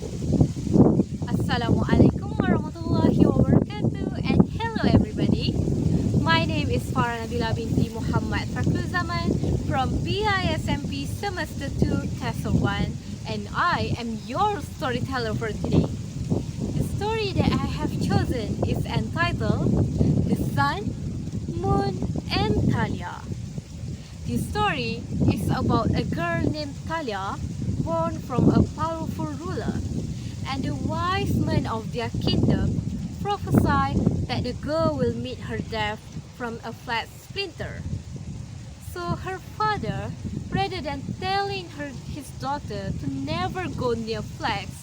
Assalamualaikum warahmatullahi wabarakatuh, and hello everybody. My name is Farah Nabila binti Muhammad Fakruzaman from BISMP Semester 2 Test 1, and I am your storyteller for today. The story that I have chosen is entitled The Sun, Moon and Talia. This story is about a girl named Talia, born from a powerful ruler, and the wise men of their kingdom prophesied that the girl will meet her death from a flat splinter. So her father, rather than telling his daughter to never go near flags,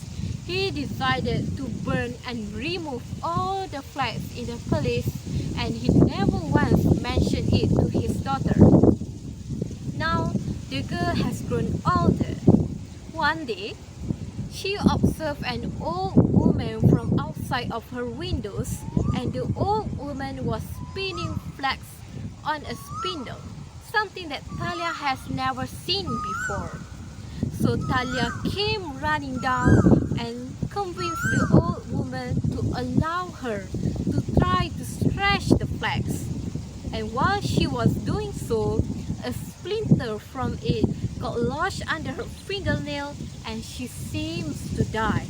he decided to burn and remove all the flags in the palace, and he never once mentioned it to his daughter. Now the girl has grown older. One day, she observed an old woman from outside of her windows, and the old woman was spinning flax on a spindle, something that Talia has never seen before. So Talia came running down and convinced the old woman to allow her to try to stretch the flax. And while she was doing so, a splinter from it got lodged under her fingernail, and she seems to die.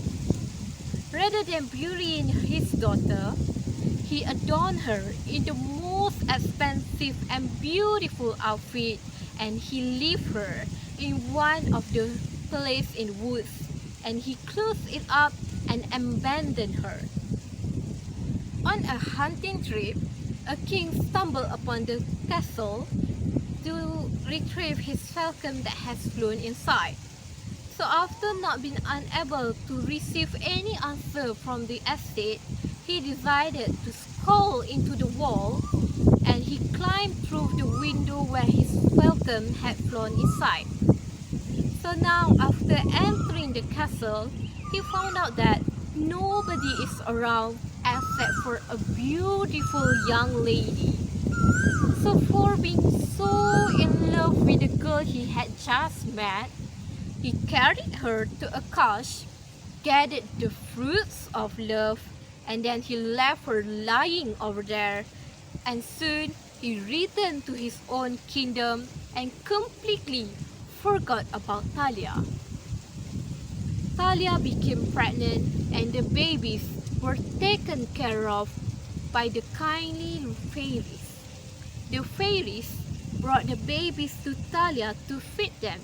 Rather than burying his daughter, he adorned her in the most expensive and beautiful outfit, and he left her in one of the palace in woods, and he closed it up and abandoned her. On a hunting trip, a king stumbled upon the castle to retrieve his falcon that has flown inside. So after not being unable to receive any answer from the estate, he decided to scale into the wall, and he climbed through the window where his falcon had flown inside. So now, after entering the castle, he found out that nobody is around except for a beautiful young lady. So for being so in love with the girl he had just met, he carried her to a couch, gathered the fruits of love, and then he left her lying over there. And soon he returned to his own kingdom and completely forgot about Talia. Talia became pregnant, and the babies were taken care of by the kindly fairies. The fairies brought the babies to Talia to feed them,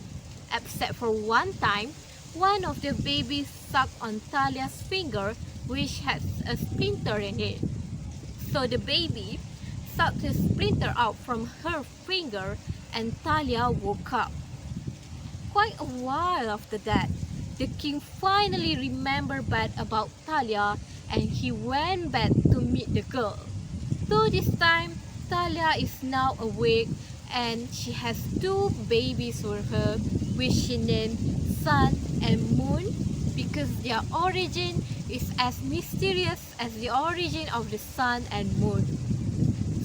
except for one time, one of the babies sucked on Talia's finger, which had a splinter in it. So the baby sucked the splinter out from her finger, and Talia woke up. Quite a while after that, the king finally remembered back about Talia, and he went back to meet the girl. So this time, Talia is now awake, and she has two babies with her, which she named Sun and Moon, because their origin is as mysterious as the origin of the sun and moon.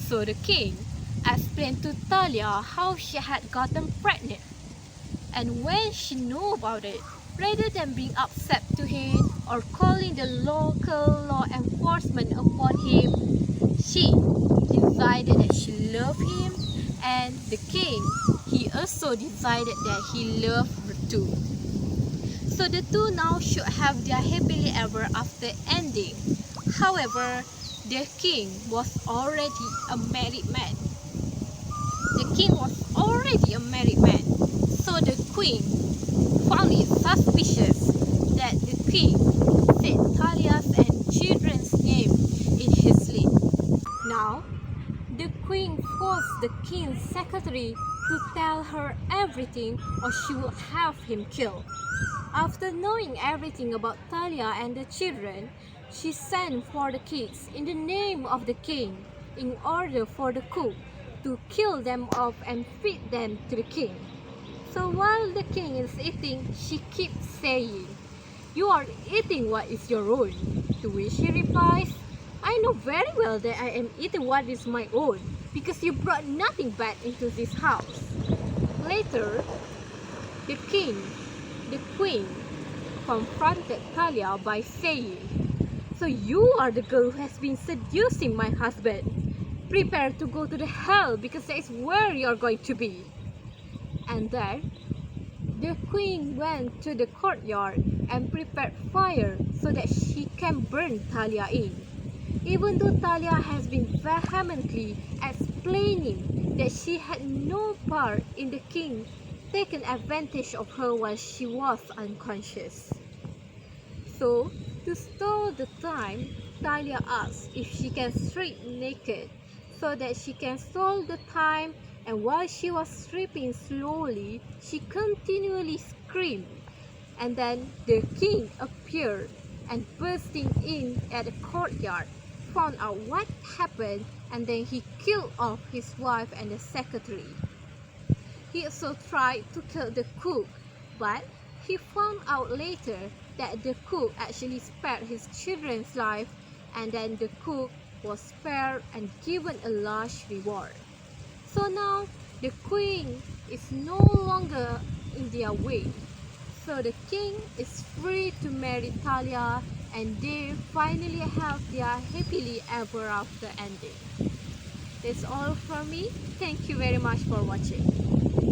So the king explained to Talia how she had gotten pregnant, and when she knew about it, rather than being upset to him or calling the local law enforcement upon him, she decided that she loved him, and the king, he also decided that he loved her too. So the two now should have their happily ever after ending. However, the king was already a married man. So the queen found it suspicious that the king said Talia's and children's name in his sleep. Now, the queen forced the king's secretary to tell her everything, or she would have him killed. After knowing everything about Talia and the children, she sent for the kids in the name of the king, in order for the cook to kill them off and feed them to the king. So while the king is eating, she keeps saying, "You are eating what is your own." To which he replies, "I know very well that I am eating what is my own, because you brought nothing bad into this house." Later, the king, the queen, confronted Talia by saying, "So you are the girl who has been seducing my husband. Prepare to go to the hell because that is where you are going to be." And then the queen went to the courtyard and prepared fire so that she can burn Talia in. Even though Talia has been vehemently explaining that she had no part in the king taking advantage of her while she was unconscious. So, to stall the time, Talia asked if she can strip naked so that she can stall the time, and while she was stripping slowly, she continually screamed. And then the king appeared and bursting in at the courtyard, found out what happened, and then he killed off his wife and the secretary. He also tried to kill the cook, but he found out later that the cook actually spared his children's life, and then the cook was spared and given a large reward. So now the queen is no longer in their way. So the king is free to marry Talia, and they finally have their happily ever after ending. That's all from me. Thank you very much for watching.